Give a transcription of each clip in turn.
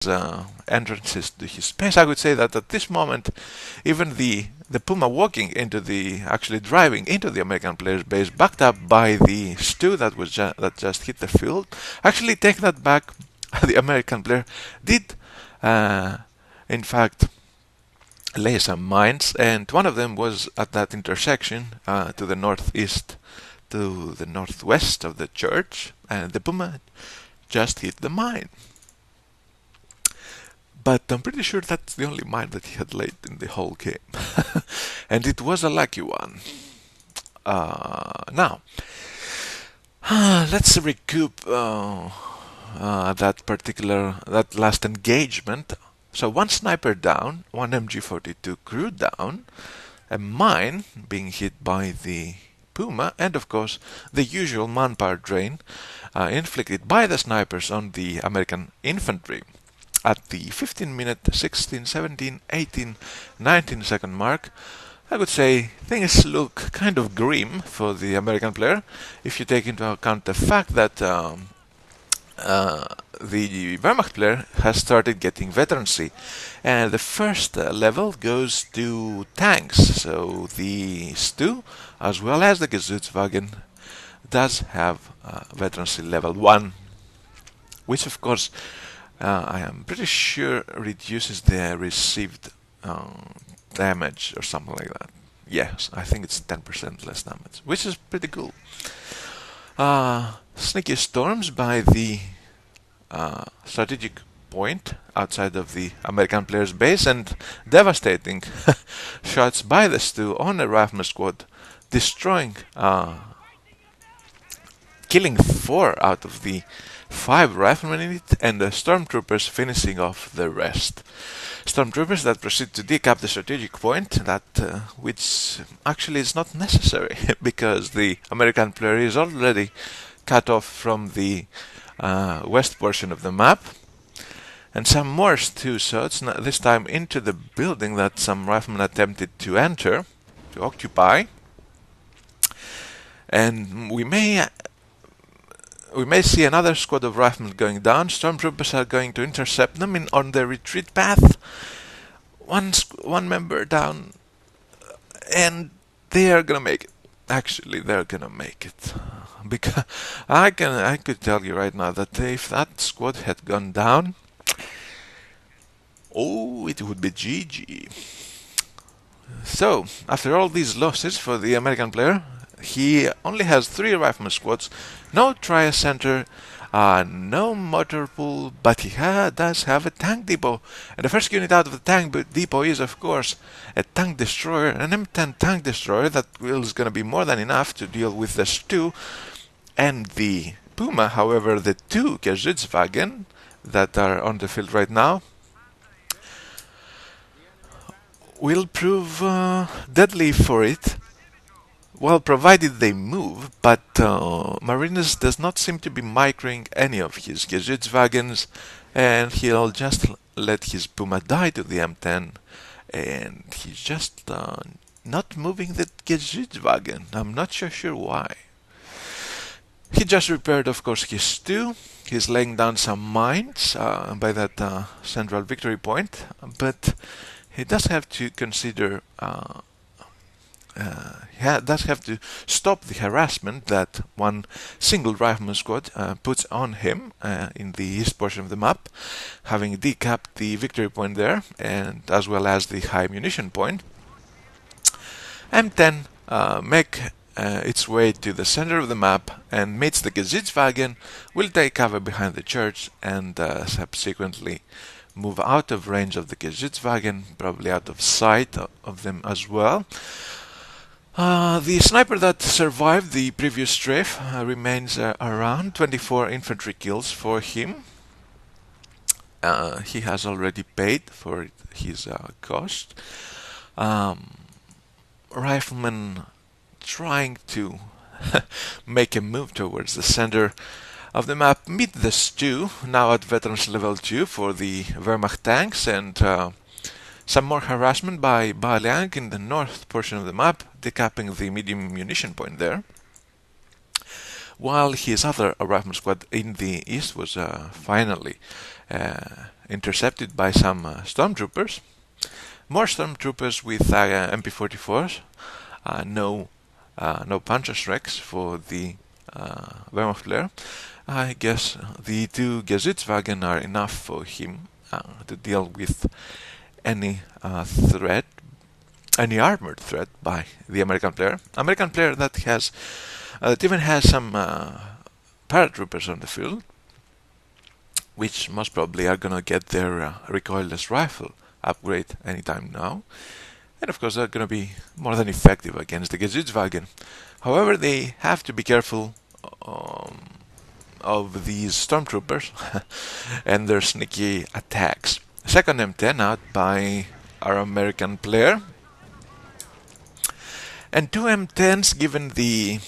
entrances to his base. I would say that at this moment, even the Puma walking into actually driving into the American player's base, backed up by the Stu that just hit the field. Actually, take that back. The American player did, in fact, lay some mines, and one of them was at that intersection to the northeast, to the northwest of the church, and the Puma just hit the mine. But I'm pretty sure that's the only mine that he had laid in the whole game. And it was a lucky one. Now, let's recoup that last engagement. So one sniper down, one MG42 crew down, a mine being hit by the Puma, and of course the usual manpower drain inflicted by the snipers on the American infantry. At the 15-minute, 16, 17, 18, 19-second mark, I would say things look kind of grim for the American player if you take into account the fact that the Wehrmacht player has started getting veterancy, and the first level goes to tanks. So the Stu, as well as the Gesundwagen, does have veterancy level 1, which of course I am pretty sure reduces the received damage or something like that. Yes, I think it's 10% less damage, which is pretty cool. Sneaky storms by the strategic point outside of the American player's base, and devastating shots by the Stu on a rifleman squad, destroying, killing 4 out of the 5 riflemen in it, and the stormtroopers finishing off the rest. Stormtroopers that proceed to decap the strategic point, which actually is not necessary because the American player is already cut off from the west portion of the map. And some more Stu shots, this time into the building that some riflemen attempted to enter, to occupy. And we may see another squad of riflemen going down. Stormtroopers are going to intercept them on their retreat path. One member down, and they are gonna make it. Actually, they're gonna make it, because I could tell you right now that if that squad had gone down, oh, it would be GG. So, after all these losses for the American player, he only has 3 rifleman squads, no Trias Center, no motor pool, but he does have a tank depot. And the first unit out of the tank depot is, of course, a tank destroyer, an M10 tank destroyer that is going to be more than enough to deal with the Stu and the Puma. However, the 2 Gesundwagen that are on the field right now will prove deadly for it. Well, provided they move, but Marinez does not seem to be microing any of his Gesundwagens, and he'll just let his Puma die to the M10, and he's just not moving the Gesundwagen. I'm not so sure why. He just repaired, of course, his Stu. He's laying down some mines by that central victory point, but he does have to consider does have to stop the harassment that one single rifleman squad puts on him in the east portion of the map, having decapped the victory point there, and as well as the high munition point. M10 make its way to the center of the map and meets the Gesundwagen, will take cover behind the church, and subsequently move out of range of the Gesundwagen, probably out of sight of them as well. The sniper that survived the previous strafe remains around 24 infantry kills for him. He has already paid for his cost. Rifleman trying to make a move towards the center of the map, meet the Stu, now at veterans level 2 for the Wehrmacht tanks, and some more harassment by BaoLiang in the north portion of the map, decapping the medium munition point there, while his other rifleman squad in the east was finally intercepted by some stormtroopers. More stormtroopers with MP44s. No Panzerschrecks for the Wehrmacht player. I guess the two Gesichtswagen are enough for him to deal with any threat, any armored threat by the American player. American player that has even has some paratroopers on the field, which most probably are gonna get their recoilless rifle upgrade anytime now. And of course they're gonna be more than effective against the Gesichtswagen. However, they have to be careful of these stormtroopers and their sneaky attacks. Second M10 out by our American player. And two M10s, given the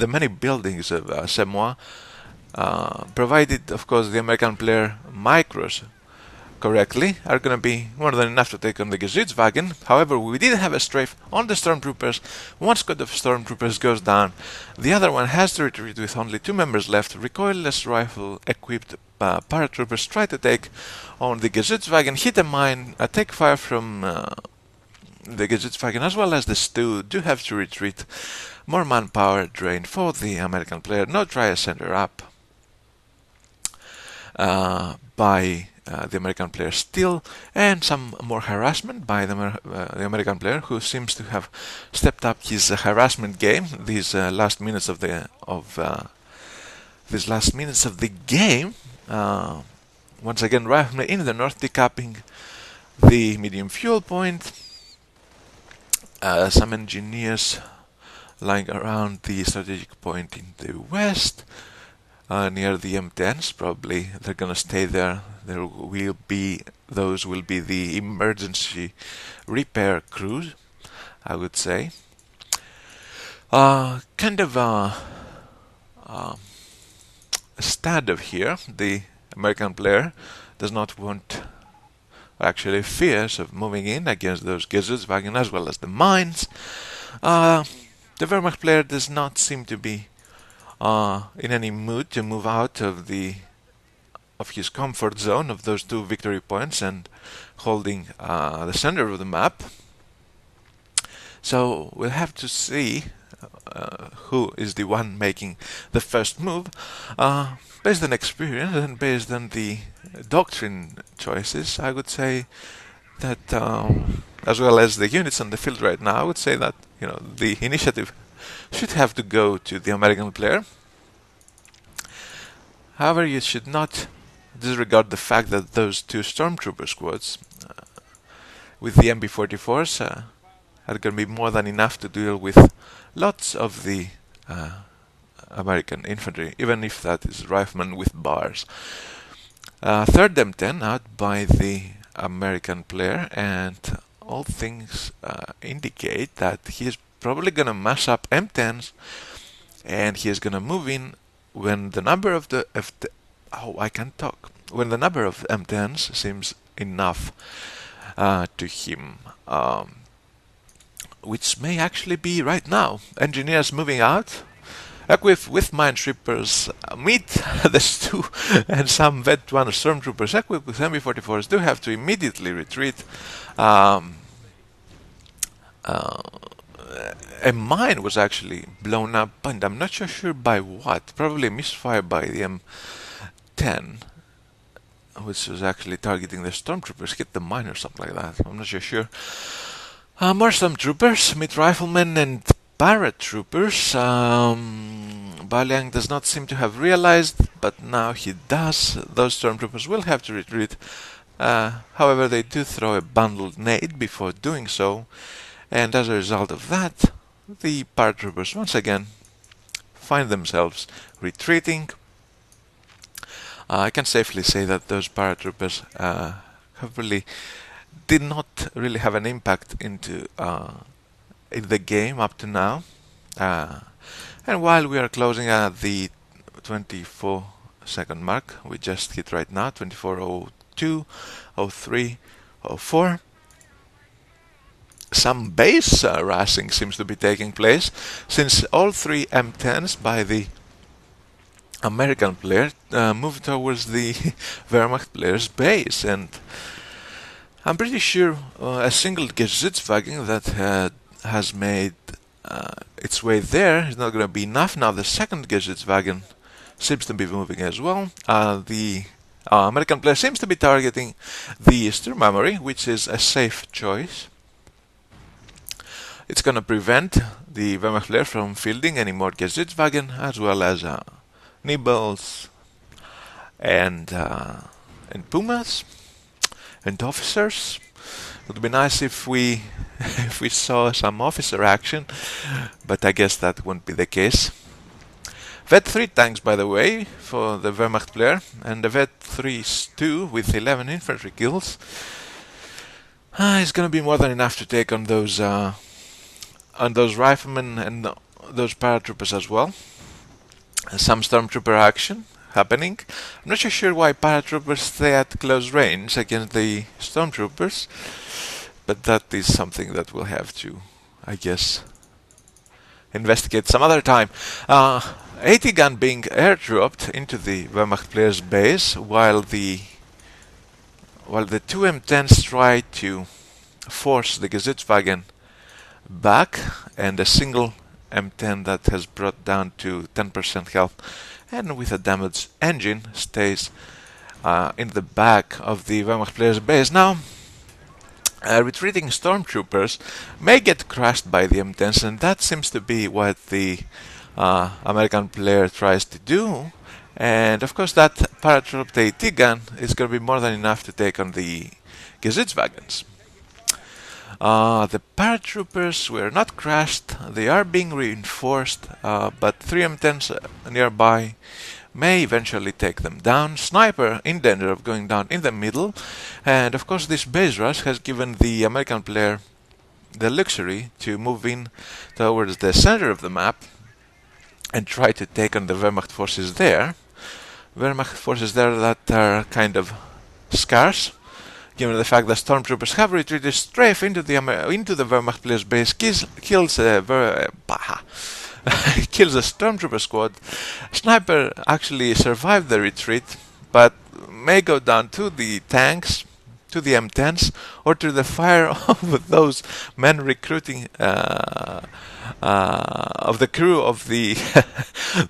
many buildings of Semois, provided, of course, the American player micros correctly, are going to be more than enough to take on the Gesichtswagen. However, we did have a strafe on the stormtroopers. One squad of stormtroopers goes down. The other one has to retreat with only 2 members left. Recoilless rifle equipped paratroopers try to take on the Gesichtswagen, hit a mine, take fire from the Gesichtswagen, as well as the Stu do have to retreat. More manpower drained for the American player. No try center up by the American player still, and some more harassment by the American player, who seems to have stepped up his harassment game these last minutes of the game. Once again, rifleman in the north, decapping the medium fuel point. Some engineers lying around the strategic point in the west, near the M10s. Probably they're gonna stay there. Those will be the emergency repair crews, I would say. Kind of a standoff here. The American player does not want, actually fears of moving in against those Gesichtswagen as well as the mines. The Wehrmacht player does not seem to be in any mood to move out of his comfort zone of those 2 victory points and holding the center of the map. So we'll have to see who is the one making the first move. Based on experience and based on the doctrine choices, I would say that, as well as the units on the field right now, I would say that the initiative should have to go to the American player. However, you should not disregard the fact that those 2 stormtrooper squads with the MB44s are going to be more than enough to deal with lots of the American infantry, even if that is riflemen with bars. Third M10 out by the American player, and all things indicate that he is probably going to mash up M10s, and he is going to move in when the number of when the number of M10s seems enough to him, which may actually be right now. Engineers moving out, equipped with minesweepers, meet the Stu and some Vet 1 stormtroopers equipped with MB44s do have to immediately retreat. A mine was actually blown up, and I'm not sure by what. Probably a misfire by the M10, which was actually targeting the stormtroopers, hit the mine or something like that. I'm not sure. More stormtroopers, meet riflemen and paratroopers. BaoLiang does not seem to have realized, but now he does. Those stormtroopers will have to retreat. However, they do throw a bundled nade before doing so, and as a result of that, the paratroopers once again find themselves retreating. I can safely say that those paratroopers did not really have an impact in the game up to now. And while we are closing at the 24-second mark, we just hit right now 24:02, 03, 04. Some base racing seems to be taking place, since all 3 M10s by the American player moved towards the Wehrmacht player's base, and I'm pretty sure a single Gesichtswagen that has made its way there is not going to be enough. Now the second Gesichtswagen seems to be moving as well. The American player seems to be targeting the Sturmhammer, which is a safe choice. It's going to prevent the Wehrmacht player from fielding any more Gesichtswagen, as well as Nibbles and Pumas and officers. It would be nice if we if we saw some officer action, but I guess that won't be the case. Vet 3 tanks, by the way, for the Wehrmacht player, and the Vet 3 Stu with 11 infantry kills is going to be more than enough to take on those riflemen and those paratroopers as well. Some stormtrooper action happening. I'm not so sure why paratroopers stay at close range against the stormtroopers, but that is something that we'll have to, I guess, investigate some other time. AT gun being airdropped into the Wehrmacht player's base, while the two M10s try to force the Gesichtswagen back, and a single M10 that has brought down to 10% health and with a damaged engine stays in the back of the Wehrmacht player's base. Now, retreating stormtroopers may get crushed by the M10s, and that seems to be what the American player tries to do. And of course, that paratrooped AT gun is going to be more than enough to take on the Gesichtswagens. The paratroopers were not crashed, they are being reinforced, but 3 M10s nearby may eventually take them down. Sniper in danger of going down in the middle, and of course this base rush has given the American player the luxury to move in towards the center of the map and try to take on the Wehrmacht forces there. Wehrmacht forces there that are kind of scarce, given the fact that stormtroopers have retreated strafe into the Wehrmacht player's base, kills a stormtrooper squad. Sniper actually survived the retreat, but may go down to the tanks, to the M10s, or to the fire of those men recruiting of the crew of the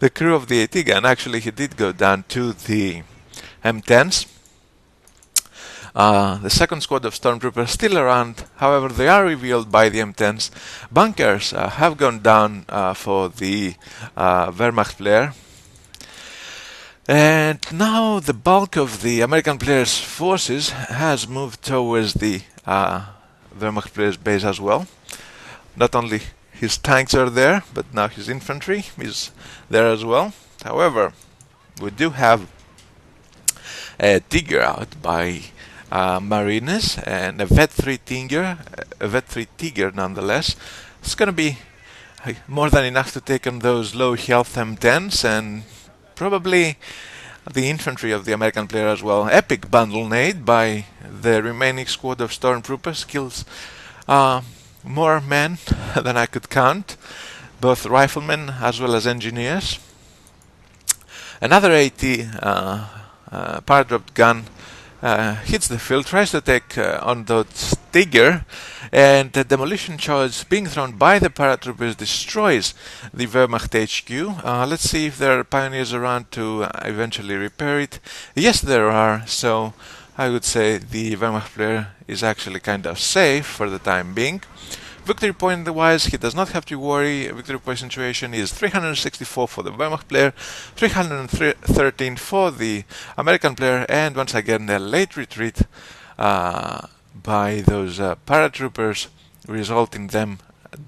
the crew of the AT gun. Actually, he did go down to the M10s. The second squad of stormtroopers still around, however they are revealed by the M10s. Bunkers have gone down for the Wehrmacht player. And now the bulk of the American player's forces has moved towards the Wehrmacht player's base as well. Not only his tanks are there, but now his infantry is there as well. However, we do have a Tiger out by Marinez and a Vet 3 Tiger nonetheless. It's going to be more than enough to take on those low health M10s and probably the infantry of the American player as well. Epic bundle nade by the remaining squad of stormtroopers kills more men than I could count, both riflemen as well as engineers. Another AT paradropped gun hits the field, tries to take on the Tiger, and the demolition charge being thrown by the paratroopers destroys the Wehrmacht HQ. Let's see if there are pioneers around to eventually repair it. Yes, there are, so I would say the Wehrmacht player is actually kind of safe for the time being. Victory point wise, he does not have to worry. Victory point situation is 364 for the Wehrmacht player, 313 for the American player, and once again a late retreat by those paratroopers, resulting them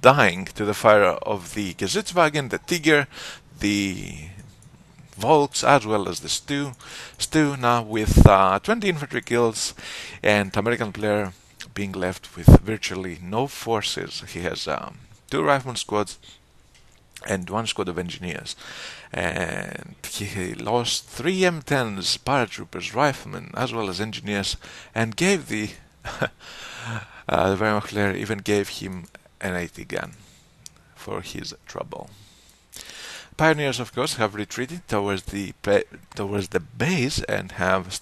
dying to the fire of the Gesichtswagen, the Tiger, the Volks, as well as the Stu now with 20 infantry kills, and American player being left with virtually no forces. He has 2 rifleman squads and 1 squad of engineers, and he lost 3 M10s, paratroopers, riflemen, as well as engineers, and gave the Wehrmacht player even gave him an AT gun for his trouble. Pioneers, of course, have retreated towards the base and have